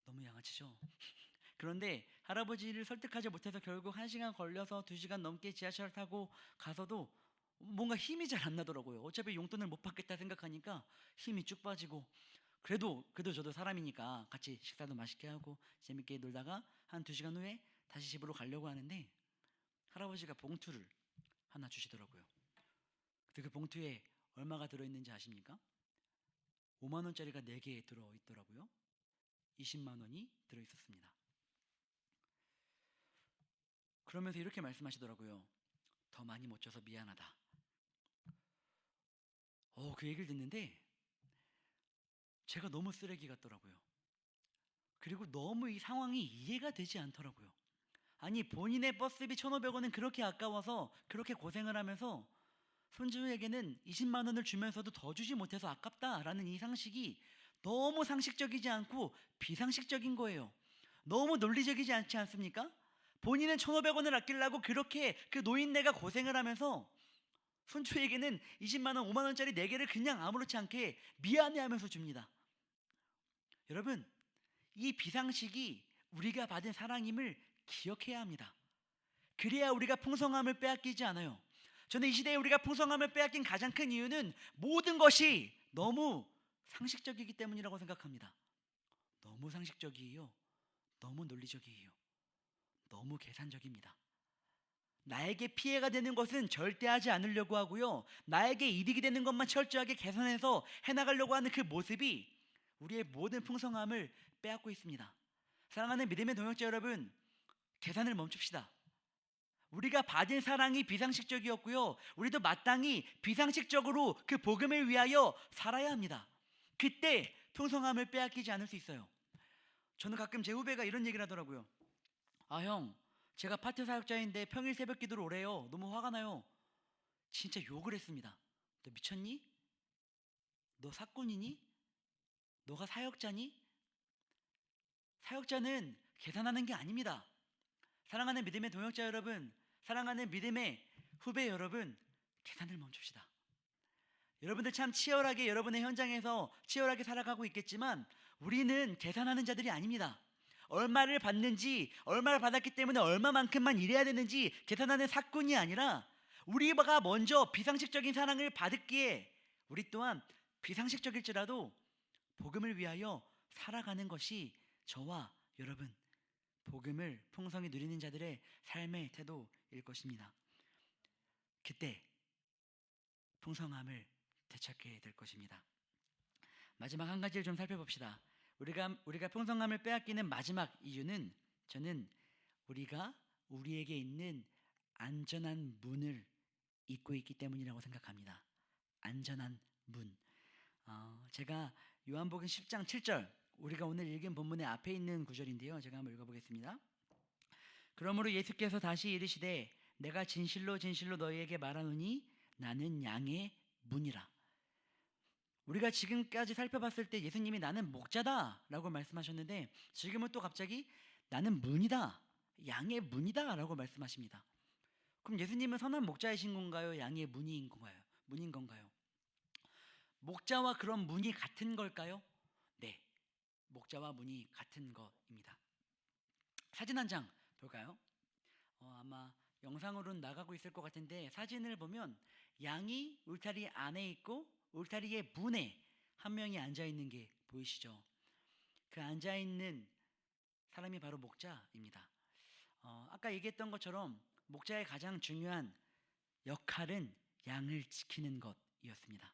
너무 양아치죠. 그런데 할아버지를 설득하지 못해서 결국 1시간 걸려서 2시간 넘게 지하철을 타고 가서도 뭔가 힘이 잘 안 나더라고요. 어차피 용돈을 못 받겠다 생각하니까 힘이 쭉 빠지고, 그래도 저도 사람이니까 같이 식사도 맛있게 하고 재밌게 놀다가 한 2시간 후에 다시 집으로 가려고 하는데 할아버지가 봉투를 하나 주시더라고요. 근데 그 봉투에 얼마가 들어있는지 아십니까? 5만 원짜리가 4개 들어있더라고요. 20만 원이 들어있었습니다. 그러면서 이렇게 말씀하시더라고요. 더 많이 못 줘서 미안하다. 그 얘기를 듣는데 제가 너무 쓰레기 같더라고요. 그리고 너무 이 상황이 이해가 되지 않더라고요. 아니 본인의 버스비 1,500원은 그렇게 아까워서 그렇게 고생을 하면서 손주에게는 20만 원을 주면서도 더 주지 못해서 아깝다라는 이 상식이 너무 상식적이지 않고 비상식적인 거예요. 너무 논리적이지 않지 않습니까? 본인은 1,500원을 아끼려고 그렇게 그 노인네가 고생을 하면서 손주에게는 20만 원, 5만 원짜리 4개를 그냥 아무렇지 않게 미안해하면서 줍니다. 여러분, 이 비상식이 우리가 받은 사랑임을 기억해야 합니다. 그래야 우리가 풍성함을 빼앗기지 않아요. 저는 이 시대에 우리가 풍성함을 빼앗긴 가장 큰 이유는 모든 것이 너무 상식적이기 때문이라고 생각합니다. 너무 상식적이에요. 너무 논리적이에요. 너무 계산적입니다. 나에게 피해가 되는 것은 절대 하지 않으려고 하고요. 나에게 이득이 되는 것만 철저하게 계산해서 해나가려고 하는 그 모습이 우리의 모든 풍성함을 빼앗고 있습니다. 사랑하는 믿음의 동역자 여러분, 계산을 멈춥시다. 우리가 받은 사랑이 비상식적이었고요. 우리도 마땅히 비상식적으로 그 복음을 위하여 살아야 합니다. 그때 풍성함을 빼앗기지 않을 수 있어요. 저는 가끔 제 후배가 이런 얘기를 하더라고요. 형, 제가 파트 사역자인데 평일 새벽 기도를 오래요. 너무 화가 나요. 진짜 욕을 했습니다. 너 미쳤니? 너 사꾼이니? 너가 사역자니? 사역자는 계산하는 게 아닙니다. 사랑하는 믿음의 동역자 여러분, 사랑하는 믿음의 후배 여러분, 계산을 멈춥시다. 여러분들 참 치열하게 여러분의 현장에서 치열하게 살아가고 있겠지만 우리는 계산하는 자들이 아닙니다. 얼마를 받는지, 얼마를 받았기 때문에 얼마만큼만 일해야 되는지 계산하는 사건이 아니라 우리가 먼저 비상식적인 사랑을 받았기에 우리 또한 비상식적일지라도 복음을 위하여 살아가는 것이 저와 여러분 복음을 풍성히 누리는 자들의 삶의 태도일 것입니다. 그때 풍성함을 되찾게 될 것입니다. 마지막 한 가지를 좀 살펴봅시다. 우리가 풍성함을 빼앗기는 마지막 이유는 저는 우리가 우리에게 있는 안전한 문을 잇고 있기 때문이라고 생각합니다. 안전한 문. 제가 요한복음 10장 7절, 우리가 오늘 읽은 본문의 앞에 있는 구절인데요. 제가 한번 읽어보겠습니다. 그러므로 예수께서 다시 이르시되 내가 진실로 진실로 너희에게 말하노니 나는 양의 문이라. 우리가 지금까지 살펴봤을 때 예수님이 나는 목자다 라고 말씀하셨는데, 지금은 또 갑자기 나는 문이다, 양의 문이다 라고 말씀하십니다. 그럼 예수님은 선한 목자이신 건가요? 양의 문인 건가요? 목자와 그런 문이 같은 걸까요? 네, 목자와 문이 같은 것입니다. 사진 한 장 볼까요? 아마 영상으로는 나가고 있을 것 같은데, 사진을 보면 양이 울타리 안에 있고 울타리의 문에 한 명이 앉아 있는 게 보이시죠? 그 앉아 있는 사람이 바로 목자입니다. 아까 얘기했던 것처럼 목자의 가장 중요한 역할은 양을 지키는 것이었습니다.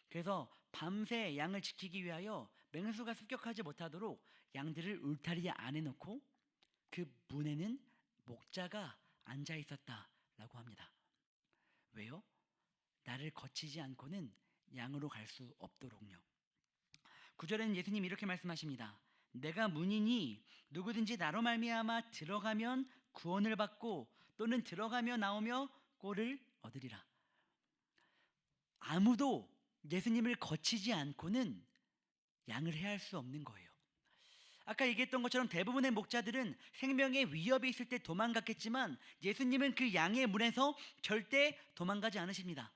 그래서 밤새 양을 지키기 위하여 맹수가 습격하지 못하도록 양들을 울타리 안에 놓고 그 문에는 목자가 앉아 있었다라고 합니다. 왜요? 나를 거치지 않고는 양으로 갈 수 없도록요. 9절에는 예수님이 이렇게 말씀하십니다. 내가 문이니 누구든지 나로 말미암아 들어가면 구원을 받고 또는 들어가며 나오며 꼴을 얻으리라. 아무도 예수님을 거치지 않고는 양을 해할 수 없는 거예요. 아까 얘기했던 것처럼 대부분의 목자들은 생명의 위협이 있을 때 도망갔겠지만, 예수님은 그 양의 문에서 절대 도망가지 않으십니다.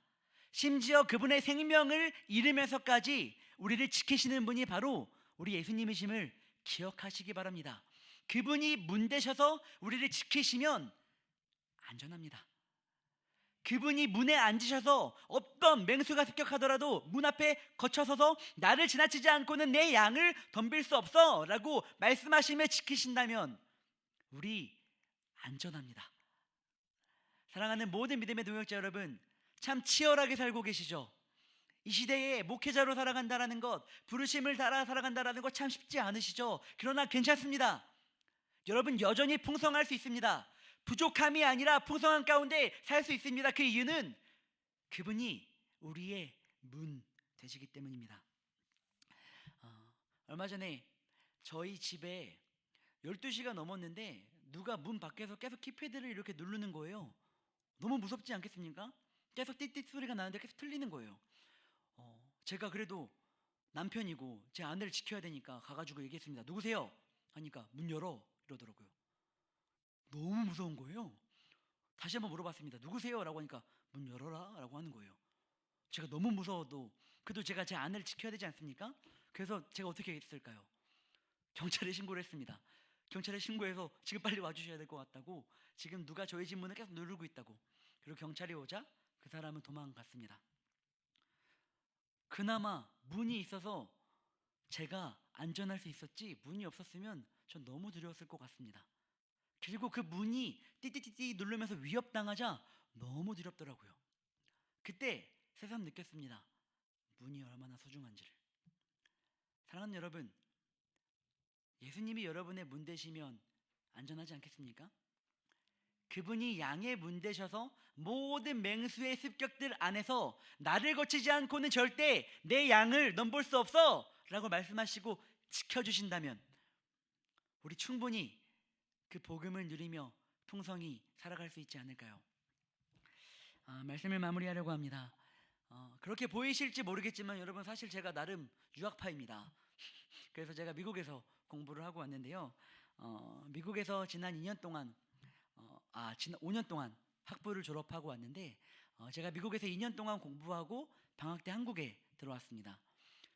심지어 그분의 생명을 잃으면서까지 우리를 지키시는 분이 바로 우리 예수님이심을 기억하시기 바랍니다. 그분이 문 되셔서 우리를 지키시면 안전합니다. 그분이 문에 앉으셔서 어떤 맹수가 습격하더라도 문 앞에 거쳐서서 나를 지나치지 않고는 내 양을 덤빌 수 없어 라고 말씀하시며 지키신다면 우리 안전합니다. 사랑하는 모든 믿음의 동역자 여러분, 참 치열하게 살고 계시죠? 이 시대에 목회자로 살아간다라는 것, 부르심을 따라 살아간다라는 것 참 쉽지 않으시죠? 그러나 괜찮습니다. 여러분 여전히 풍성할 수 있습니다. 부족함이 아니라 풍성한 가운데 살 수 있습니다. 그 이유는 그분이 우리의 문 되시기 때문입니다. 얼마 전에 저희 집에 12시가 넘었는데 누가 문 밖에서 계속 키패드를 이렇게 누르는 거예요. 너무 무섭지 않겠습니까? 계속 띠띠 소리가 나는데 계속 틀리는 거예요. 제가 그래도 남편이고 제 아내를 지켜야 되니까 가가지고 얘기했습니다. 누구세요? 하니까 문 열어 이러더라고요. 너무 무서운 거예요. 다시 한번 물어봤습니다. 누구세요? 라고 하니까 문 열어라 라고 하는 거예요. 제가 너무 무서워도 그래도 제가 제 아내를 지켜야 되지 않습니까? 그래서 제가 어떻게 했을까요? 경찰에 신고를 했습니다. 경찰에 신고해서 지금 빨리 와주셔야 될 것 같다고, 지금 누가 저희 집 문을 계속 누르고 있다고. 그리고 경찰이 오자 그 사람은 도망갔습니다. 그나마 문이 있어서 제가 안전할 수 있었지, 문이 없었으면 전 너무 두려웠을 것 같습니다. 그리고 그 문이 띠띠띠띠 누르면서 위협당하자 너무 두렵더라고요. 그때 새삼 느꼈습니다. 문이 얼마나 소중한지를. 사랑하는 여러분, 예수님이 여러분의 문 되시면 안전하지 않겠습니까? 그분이 양의 문 되셔서 모든 맹수의 습격들 안에서 나를 거치지 않고는 절대 내 양을 넘볼 수 없어 라고 말씀하시고 지켜주신다면 우리 충분히 그 복음을 누리며 풍성히 살아갈 수 있지 않을까요? 말씀을 마무리하려고 합니다. 그렇게 보이실지 모르겠지만 여러분, 사실 제가 나름 유학파입니다. 그래서 제가 미국에서 공부를 하고 왔는데요. 미국에서 지난 5년 동안 학부를 졸업하고 왔는데, 제가 미국에서 2년 동안 공부하고 방학 때 한국에 들어왔습니다.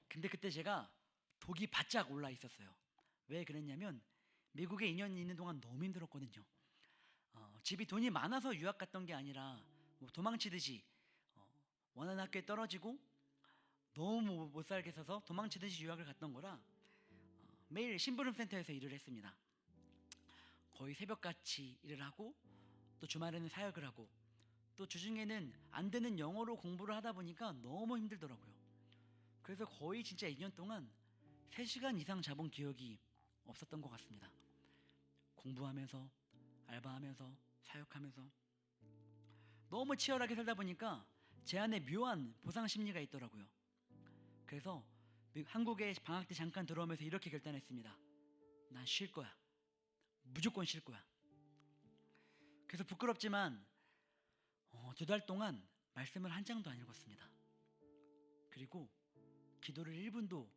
근데 그때 제가 독이 바짝 올라 있었어요. 왜 그랬냐면 미국에 2년 있는 동안 너무 힘들었거든요. 집이 돈이 많아서 유학 갔던 게 아니라 뭐 도망치듯이 원하는 학교에 떨어지고 너무 못 살겠어서 도망치듯이 유학을 갔던 거라 매일 심부름센터에서 일을 했습니다. 거의 새벽같이 일을 하고 또 주말에는 사역을 하고 또 주중에는 안 되는 영어로 공부를 하다 보니까 너무 힘들더라고요. 그래서 거의 진짜 2년 동안 3시간 이상 자본 기억이 없었던 것 같습니다. 공부하면서 알바하면서 사역하면서 너무 치열하게 살다 보니까 제 안에 묘한 보상 심리가 있더라고요. 그래서 한국에 방학 때 잠깐 들어오면서 이렇게 결단했습니다. 난 쉴 거야. 무조건 쉴 거야. 그래서 부끄럽지만 2달 동안 말씀을 한 장도 안 읽었습니다. 그리고 기도를 1분도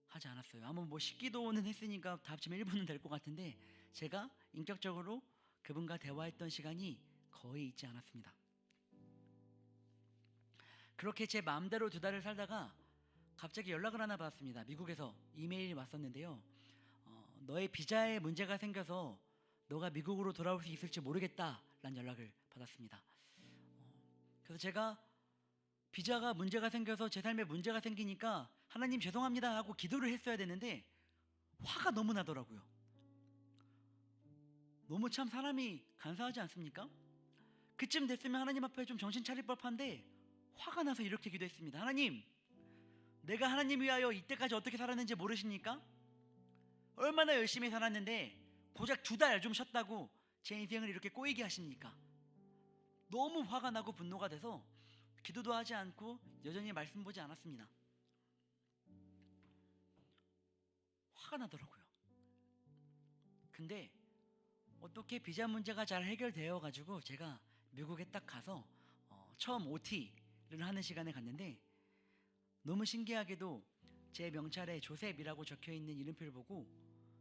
하지 않았어요. 아마 뭐 10기도는 했으니까 다 합치면 1분은 될 것 같은데 제가 인격적으로 그분과 대화했던 시간이 거의 있지 않았습니다. 그렇게 제 마음대로 2달을 살다가 갑자기 연락을 하나 받았습니다. 미국에서 이메일이 왔었는데요. 너의 비자에 문제가 생겨서 너가 미국으로 돌아올 수 있을지 모르겠다라는 연락을 받았습니다. 그래서 제가 비자가 문제가 생겨서 제 삶에 문제가 생기니까 하나님 죄송합니다 하고 기도를 했어야 되는데 화가 너무 나더라고요. 너무 참 사람이 간사하지 않습니까? 그쯤 됐으면 하나님 앞에 좀 정신 차릴 법한데 화가 나서 이렇게 기도했습니다. 하나님, 내가 하나님 위하여 이때까지 어떻게 살았는지 모르십니까? 얼마나 열심히 살았는데 고작 2달 좀 쉬었다고 제 인생을 이렇게 꼬이게 하십니까? 너무 화가 나고 분노가 돼서 기도도 하지 않고 여전히 말씀 보지 않았습니다. 화가 나더라고요. 근데 어떻게 비자 문제가 잘 해결되어 가지고 제가 미국에 딱 가서 처음 OT를 하는 시간에 갔는데 너무 신기하게도 제 명찰에 조셉이라고 적혀있는 이름표를 보고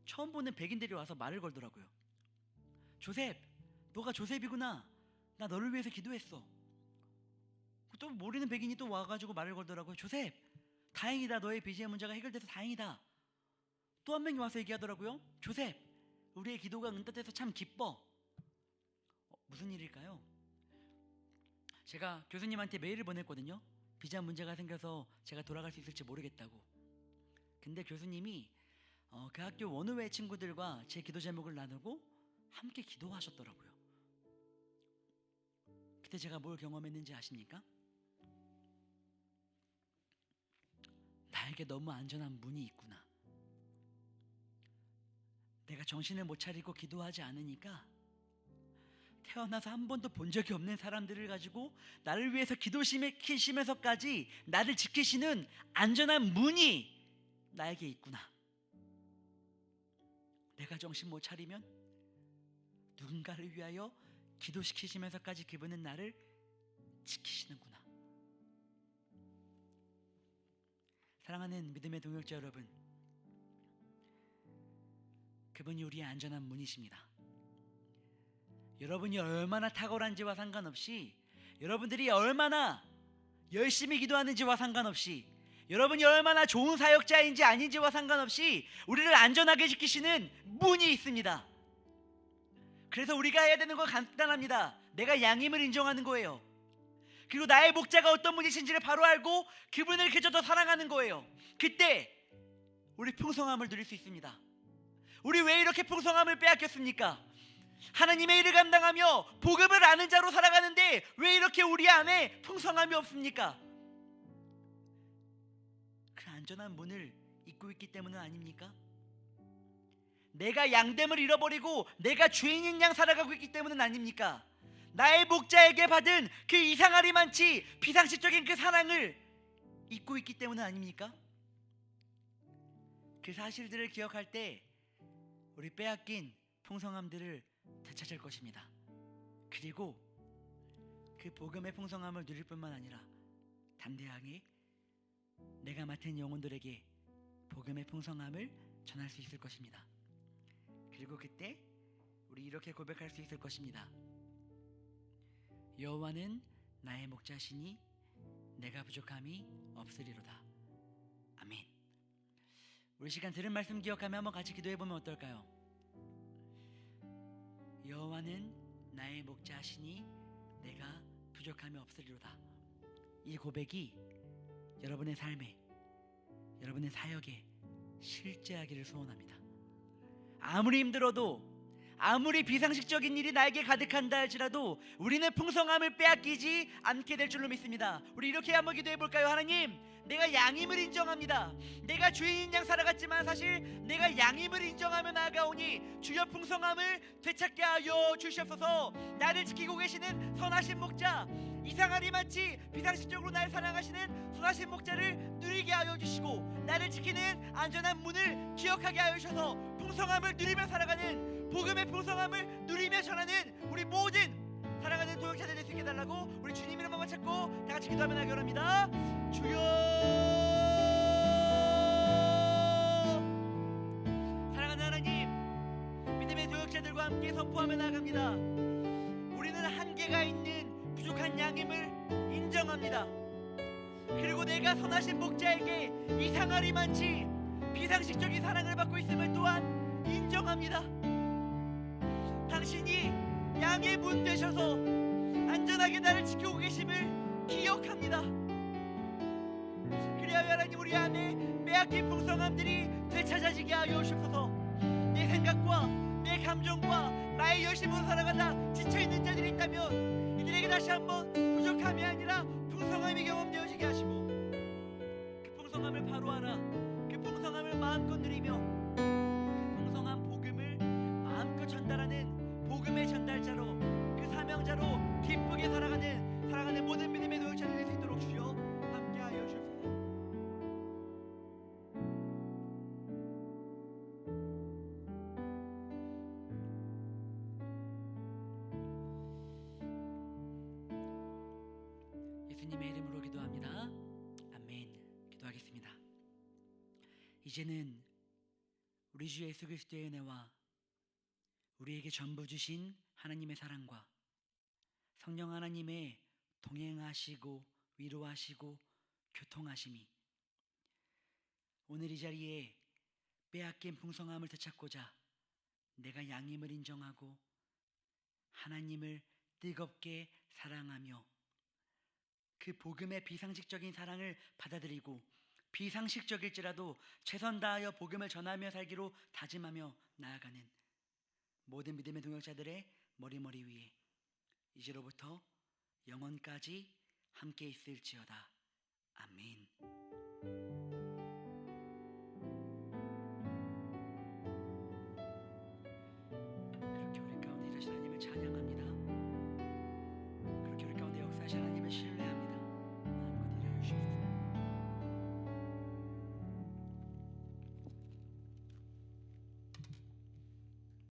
처음 보는 백인들이 와서 말을 걸더라고요. 조셉, 너가 조셉이구나. 나 너를 위해서 기도했어. 또 모르는 백인이 또 와가지고 말을 걸더라고요. 조셉, 다행이다. 너의 비자의 문제가 해결돼서 다행이다. 또 한 명이 와서 얘기하더라고요. 조셉, 우리의 기도가 응답돼서 참 기뻐. 무슨 일일까요? 제가 교수님한테 메일을 보냈거든요. 비자 문제가 생겨서 제가 돌아갈 수 있을지 모르겠다고. 근데 교수님이 그 학교 원우회 친구들과 제 기도 제목을 나누고 함께 기도하셨더라고요. 그때 제가 뭘 경험했는지 아십니까? 나에게 너무 안전한 문이 있구나. 내가 정신을 못 차리고 기도하지 않으니까 태어나서 한 번도 본 적이 없는 사람들을 가지고 나를 위해서 기도시키시면서까지 나를 지키시는 안전한 문이 나에게 있구나. 내가 정신 못 차리면 누군가를 위하여 기도시키시면서까지 그분은 나를 지키시는구나. 사랑하는 믿음의 동역자 여러분, 그분이 우리의 안전한 문이십니다. 여러분이 얼마나 탁월한지와 상관없이, 여러분들이 얼마나 열심히 기도하는지와 상관없이, 여러분이 얼마나 좋은 사역자인지 아닌지와 상관없이 우리를 안전하게 지키시는 문이 있습니다. 그래서 우리가 해야 되는 건 간단합니다. 내가 양임을 인정하는 거예요. 그리고 나의 목자가 어떤 분이신지를 바로 알고 그분을 그저 더 사랑하는 거예요. 그때 우리 풍성함을 누릴 수 있습니다. 우리 왜 이렇게 풍성함을 빼앗겼습니까? 하나님의 일을 감당하며 복음을 아는 자로 살아가는데 왜 이렇게 우리 안에 풍성함이 없습니까? 그 안전한 문을 잇고 있기 때문은 아닙니까? 내가 양됨을 잃어버리고 내가 주인인 양 살아가고 있기 때문은 아닙니까? 나의 목자에게 받은 그 이상하리만치 비상식적인 그 사랑을 잊고 있기 때문은 아닙니까? 그 사실들을 기억할 때 우리 빼앗긴 풍성함들을 되찾을 것입니다. 그리고 그 복음의 풍성함을 누릴 뿐만 아니라 담대하게 내가 맡은 영혼들에게 복음의 풍성함을 전할 수 있을 것입니다. 그리고 그때 우리 이렇게 고백할 수 있을 것입니다. 여호와는 나의 목자시니 내가 부족함이 없으리로다. 아멘. 우리 시간 들은 말씀 기억하며 한번 같이 기도해보면 어떨까요? 여호와는 나의 목자시니 내가 부족함이 없으리로다. 이 고백이 여러분의 삶에, 여러분의 사역에 실제하기를 소원합니다. 아무리 힘들어도, 아무리 비상식적인 일이 나에게 가득한다 할지라도 우리는 풍성함을 빼앗기지 않게 될 줄로 믿습니다. 우리 이렇게 한번 기도해 볼까요? 하나님, 내가 양임을 인정합니다. 내가 주인인 양 살아갔지만 사실 내가 양임을 인정하며 나아가오니 주여 풍성함을 되찾게 하여 주시옵소서. 나를 지키고 계시는 선하신 목자, 이상하리 많지 비상식적으로 날 사랑하시는 선하신 목자를 누리게 하여 주시고, 나를 지키는 안전한 문을 기억하게 하여 주셔서 풍성함을 누리며 살아가는, 복음의 풍성함을 누리며 전하는 우리 모든 사랑하는 동역자들 될 수 있게 달라고 우리 주님 이름만 찾고 다 같이 기도하며 나결합니다. 주여, 사랑하는 하나님, 믿음의 동역자들과 함께 선포하며 나아갑니다. 우리는 한계가 있는 부족한 양임을 인정합니다. 그리고 내가 선하신 목자에게 이상하리 많지 비상식적인 사랑을 받고 있음을 또한 인정합니다. 당신이 양의 문 되셔서 안전하게 나를 지키고 계심을 기억합니다. 그리하여 하나님, 우리 안에 빼앗긴 풍성함들이 되찾아지게 하여 주옵소서. 내 생각과 내 감정과 나의 열심으로 살아가다 지쳐있는 자들이 있다면 이들에게 다시 한번 부족함이 아니라 풍성함이 경험되어지게 하시고, 그 풍성함을 바로 알아 그 풍성함을 마음껏 누리며 그 풍성한 복음을 마음껏 전달하는 복음의 전달자로, 그 사명자로 기쁘게 살아가는 모든 믿음의 동역자들이 될 수 있도록 주여 함께하여 주옵소서. 예수님의 이름으로 기도합니다. 아멘. 기도하겠습니다. 이제는 우리 주 예수 그리스도의 은혜와 우리에게 전부 주신 하나님의 사랑과 성령 하나님의 동행하시고 위로하시고 교통하심이 오늘 이 자리에 빼앗긴 풍성함을 되찾고자 내가 양임을 인정하고 하나님을 뜨겁게 사랑하며 그 복음의 비상식적인 사랑을 받아들이고 비상식적일지라도 최선 다하여 복음을 전하며 살기로 다짐하며 나아가는 모든 믿음의 동역자들의 머리 위에 이제로부터 영원까지 함께 있을지어다. 아멘.